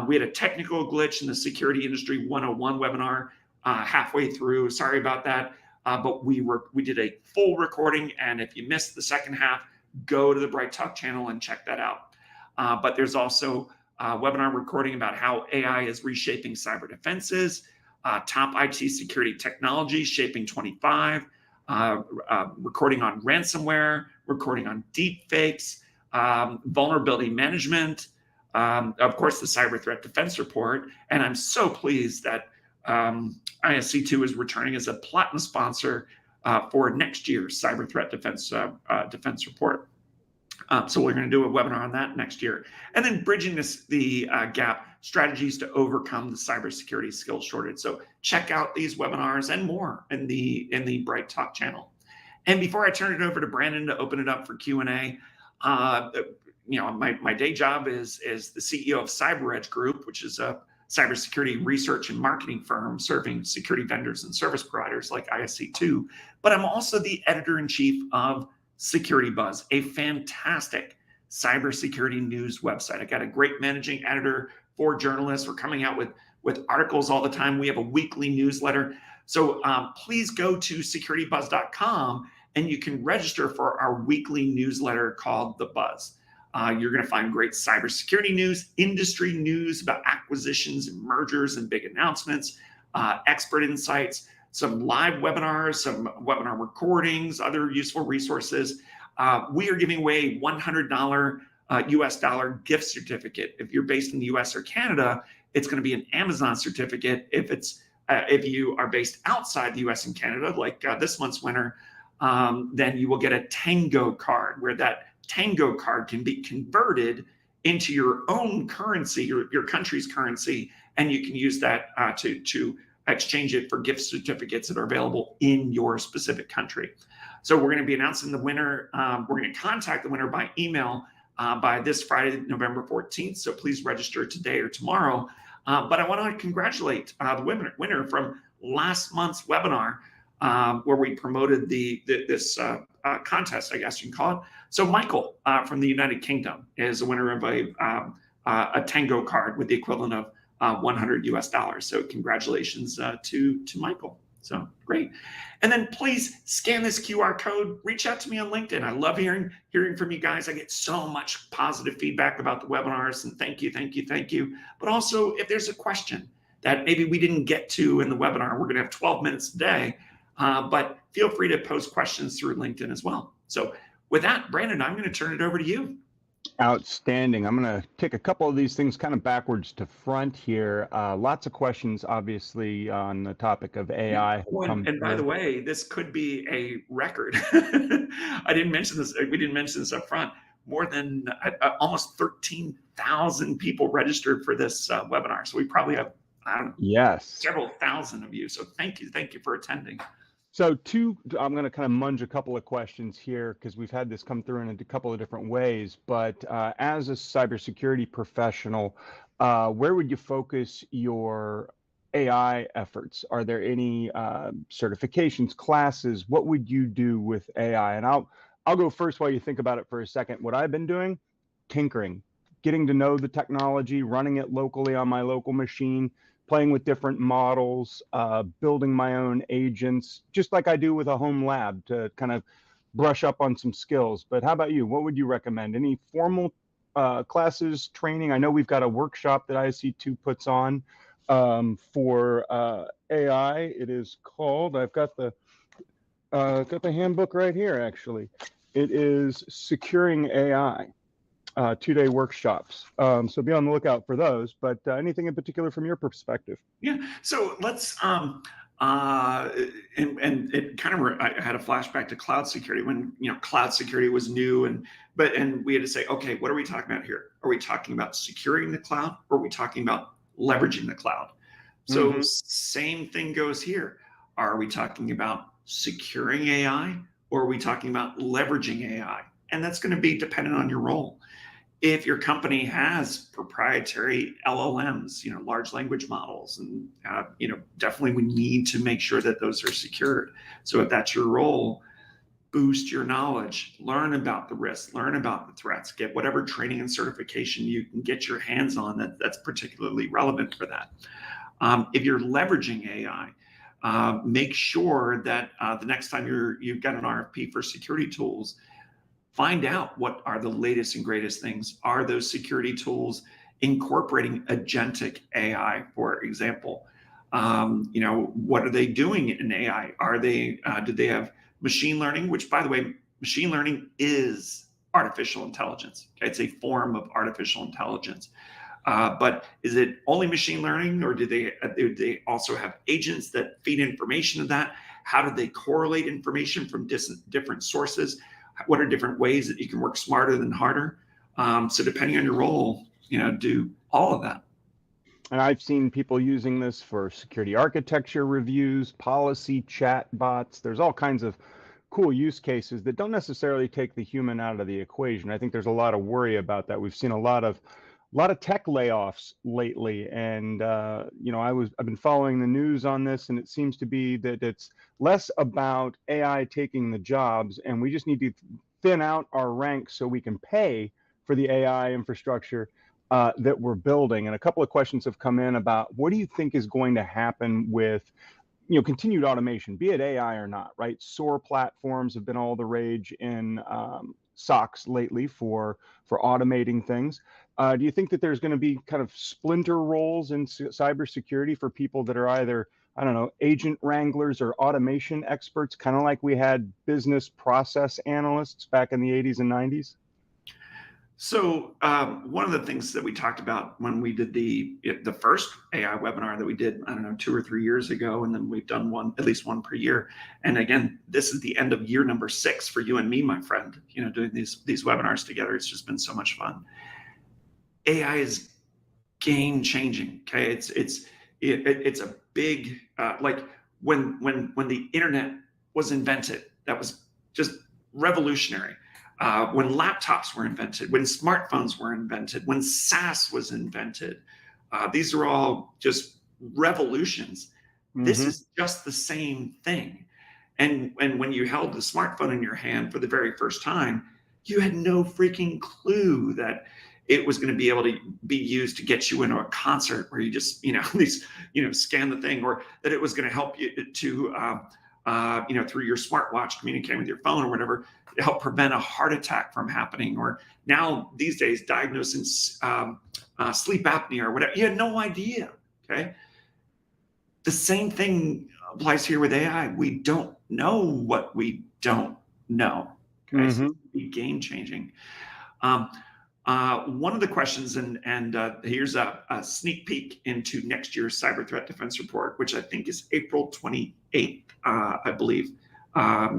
We had a technical glitch in the Security Industry 101 webinar halfway through. Sorry about that. But we did a full recording, and if you missed the second half, go to the Bright Talk channel and check that out. But there's also a webinar recording about how AI is reshaping cyber defenses, top IT security technology shaping 25, recording on ransomware, recording on deep fakes, vulnerability management, of course, the cyber threat defense report. And I'm so pleased that ISC2 is returning as a platinum sponsor for next year's cyber threat defense report. So we're going to do a webinar on that next year. And then bridging the gap, strategies to overcome the cybersecurity skills shortage. So check out these webinars and more in the Bright Talk channel. And before I turn it over to Brandon to open it up for Q&A, my day job is the CEO of CyberEdge Group, which is a cybersecurity research and marketing firm serving security vendors and service providers like ISC2. But I'm also the editor-in-chief of Security Buzz, a fantastic cybersecurity news website. I got a great managing editor for journalists. We're coming out with articles all the time. We have a weekly newsletter. So please go to securitybuzz.com and you can register for our weekly newsletter called The Buzz. You're going to find great cybersecurity news, industry news about acquisitions and mergers and big announcements, expert insights, some live webinars, some webinar recordings, other useful resources. We are giving away $100 US dollar gift certificate. If you're based in the US or Canada, it's going to be an Amazon certificate. If you are based outside the US and Canada, like this month's winner, then you will get a Tango card, where that Tango card can be converted into your own currency, your country's currency, and you can use that to exchange it for gift certificates that are available in your specific country. So we're going to be announcing the winner. We're going to contact the winner by email by this Friday, November 14th. So please register today or tomorrow. But I want to congratulate the winner from last month's webinar, where we promoted this contest, I guess you can call it. So Michael from the United Kingdom is the winner of a Tango card with the equivalent of $100 US. So congratulations to Michael. So great. And then please scan this QR code, reach out to me on LinkedIn. I love hearing from you guys. I get so much positive feedback about the webinars, and thank you. But also, if there's a question that maybe we didn't get to in the webinar, we're going to have 12 minutes today, but feel free to post questions through LinkedIn as well. So with that, Brandon, I'm going to turn it over to you. Outstanding. I'm going to take a couple of these things kind of backwards to front here. Lots of questions, obviously, on the topic of AI. And by the way, this could be a record. I didn't mention this. We didn't mention this up front. More than almost 13,000 people registered for this webinar. So we probably have, I don't know, several thousand of you. So thank you for attending. So I'm going to kind of munge a couple of questions here because we've had this come through in a couple of different ways. But as a cybersecurity professional, where would you focus your AI efforts? Are there any certifications, classes? What would you do with AI? And I'll go first while you think about it for a second. What I've been doing, tinkering, getting to know the technology, running it locally on my local machine, playing with different models, building my own agents, just like I do with a home lab to kind of brush up on some skills. But how about you? What would you recommend? Any formal classes, training? I know we've got a workshop that ISC2 puts on for AI. It is called, I've got the handbook right here, actually. It is Securing AI. 2-day workshops. So be on the lookout for those, but anything in particular from your perspective? Yeah, so let's, and it kind of, I had a flashback to cloud security when, cloud security was new, and we had to say, okay, what are we talking about here? Are we talking about securing the cloud, or are we talking about leveraging the cloud? So same thing goes here. Are we talking about securing AI, or are we talking about leveraging AI? And that's going to be dependent on your role. if your company has proprietary LLMs, large language models, and definitely we need to make sure that those are secured. So if that's your role, boost your knowledge, learn about the risks, learn about the threats, get whatever training and certification you can get your hands on that's particularly relevant for that. If you're leveraging AI, make sure that the next time you've got an RFP for security tools, find out what are the latest and greatest things. Are those security tools incorporating agentic AI, for example? What are they doing in AI? Do they have machine learning, which, by the way, machine learning is artificial intelligence. Okay? It's a form of artificial intelligence. But is it only machine learning, or do they also have agents that feed information to that? How do they correlate information from different sources? What are different ways that you can work smarter than harder? So depending on your role, do all of that. And I've seen people using this for security architecture reviews, policy chat bots. There's all kinds of cool use cases that don't necessarily take the human out of the equation. I think there's a lot of worry about that. We've seen a lot of tech layoffs lately, and I've been following the news on this, and it seems to be that it's less about AI taking the jobs, and we just need to thin out our ranks so we can pay for the AI infrastructure that we're building. And a couple of questions have come in about what do you think is going to happen with continued automation, be it AI or not, right? SOAR platforms have been all the rage in SOCs lately for automating things. Do you think that there's going to be kind of splinter roles in cybersecurity for people that are either, I don't know, agent wranglers or automation experts, kind of like we had business process analysts back in the 80s and 90s? So one of the things that we talked about when we did the first AI webinar that we did, I don't know, 2 or 3 years ago, and then we've done at least one per year. And again, this is the end of year number 6 for you and me, my friend. Doing these webinars together, it's just been so much fun. AI is game changing. Okay, it's a big like when the internet was invented, that was just revolutionary. When laptops were invented, when smartphones were invented, when SaaS was invented, these are all just revolutions. Mm-hmm. This is just the same thing. And when you held the smartphone in your hand for the very first time, you had no freaking clue that it was going to be able to be used to get you into a concert where you just, scan the thing, or that it was going to help you to, through your smartwatch, communicate with your phone or whatever, to help prevent a heart attack from happening. Or now these days, diagnosing sleep apnea or whatever. You had no idea. Okay. The same thing applies here with AI. We don't know what we don't know. Okay. Mm-hmm. So it's game changing. One of the questions, and here's a sneak peek into next year's Cyber Threat Defense Report, which I think is April 28th, I believe,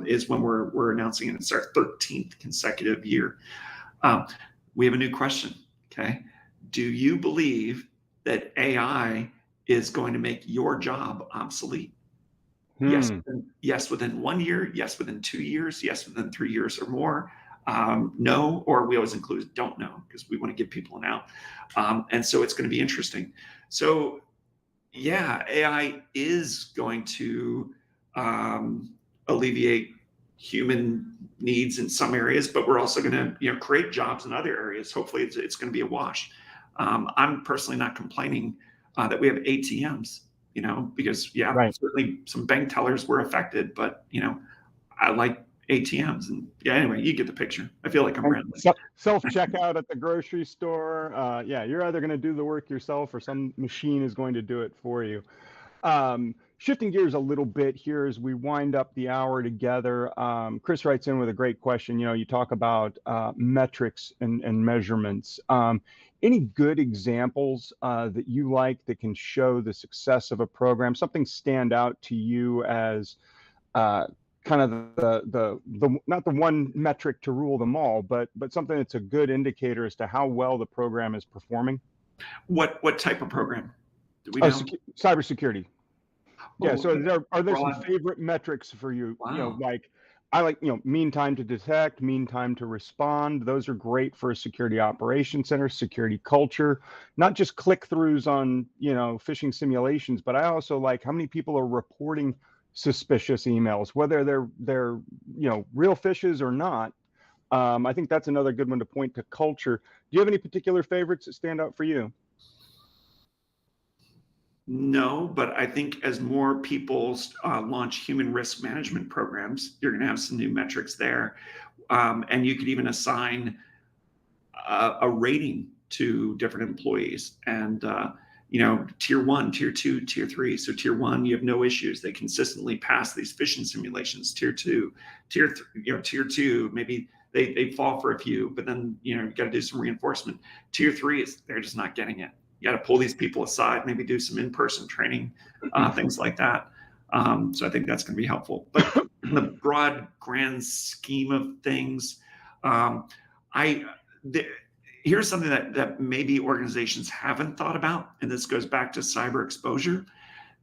is when we're announcing it. It's our 13th consecutive year. We have a new question, okay? Do you believe that AI is going to make your job obsolete? Yes, within 1 year. Yes, within 2 years. Yes, within 3 years or more. No, or we always include don't know, because we want to give people an out. And so it's going to be interesting. So yeah, AI is going to alleviate human needs in some areas, but we're also going to create jobs in other areas. Hopefully it's going to be a wash. I'm personally not complaining that we have ATMs, because right. Certainly some bank tellers were affected, but I like ATMs, and anyway, you get the picture. I feel like I'm rambling. Self-checkout at the grocery store. You're either going to do the work yourself or some machine is going to do it for you. Shifting gears a little bit here as we wind up the hour together. Chris writes in with a great question. You talk about metrics and measurements. Any good examples that you like that can show the success of a program? Something stand out to you as kind of the not the one metric to rule them all, but something that's a good indicator as to how well the program is performing? What type of program? Do we know? Cybersecurity. Yeah. So are there some favorite metrics for you? Wow. Like I like, mean time to detect, mean time to respond. Those are great for a security operations center, security culture, not just click-throughs on, phishing simulations, but I also like how many people are reporting suspicious emails, whether they're real phishes or not. I think that's another good one to point to culture. Do you have any particular favorites that stand out for you? No, but I think as more people launch human risk management programs, you're going to have some new metrics there. And you could even assign a rating to different employees and, tier one, tier two, tier three. So tier one, you have no issues. They consistently pass these phishing simulations. Tier two, tier two, maybe they fall for a few, but then, you got to do some reinforcement. Tier three is they're just not getting it. You got to pull these people aside, maybe do some in-person training, things like that. So I think that's going to be helpful. But in the broad, grand scheme of things, here's something that maybe organizations haven't thought about, and this goes back to cyber exposure.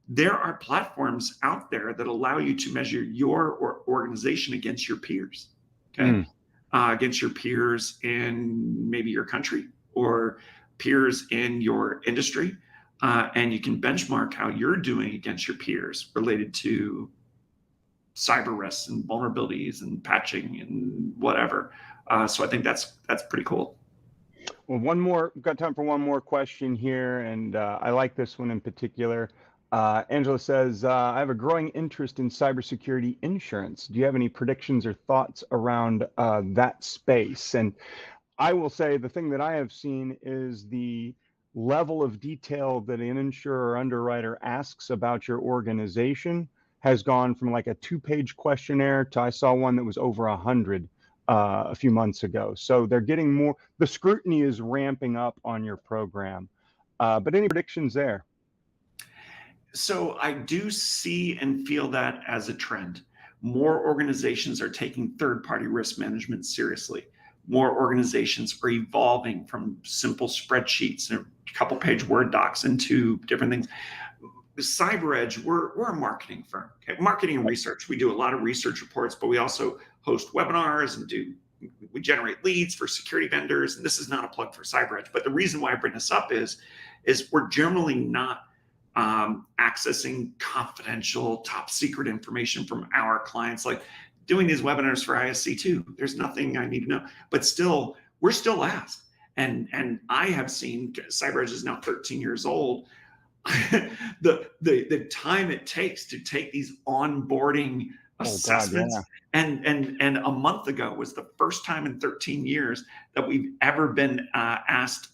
There are platforms out there that allow you to measure your organization against your peers, okay? Against your peers in maybe your country or peers in your industry. And you can benchmark how you're doing against your peers related to cyber risks and vulnerabilities and patching and whatever. So I think that's pretty cool. Well, we've got time for one more question here, and I like this one in particular. Angela says, I have a growing interest in cybersecurity insurance. Do you have any predictions or thoughts around that space? And I will say the thing that I have seen is the level of detail that an insurer or underwriter asks about your organization has gone from like a 2-page questionnaire to I saw one that was over 100 a few months ago. So they're getting more, the scrutiny is ramping up on your program. But any predictions there? So I do see and feel that as a trend. More organizations are taking third-party risk management seriously. More organizations are evolving from simple spreadsheets and a couple page Word docs into different things. CyberEdge, we're a marketing firm, okay? Marketing and research. We do a lot of research reports, but we also host webinars and we generate leads for security vendors. And this is not a plug for CyberEdge, but the reason why I bring this up is we're generally not accessing confidential, top secret information from our clients. Like doing these webinars for ISC2, there's nothing I need to know, but still, we're still asked. And I have seen, CyberEdge is now 13 years old. the time it takes to take these onboarding assessments. Oh, God, yeah. And a month ago was the first time in 13 years that we've ever been asked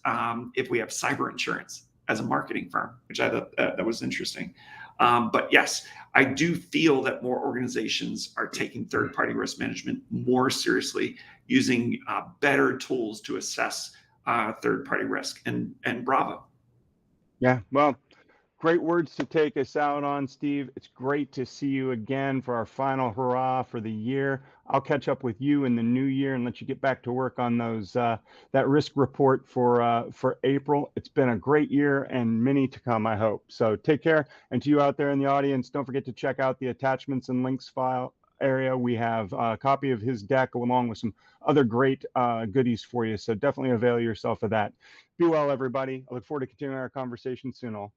if we have cyber insurance as a marketing firm, which I thought that was interesting. But yes, I do feel that more organizations are taking third-party risk management more seriously, using better tools to assess third-party risk. And bravo. Yeah, well, great words to take us out on, Steve. It's great to see you again for our final hurrah for the year. I'll catch up with you in the new year and let you get back to work on those that risk report for April. It's been a great year and many to come, I hope. So take care. And to you out there in the audience, don't forget to check out the attachments and links file area. We have a copy of his deck along with some other great goodies for you. So definitely avail yourself of that. Be well, everybody. I look forward to continuing our conversation soon all.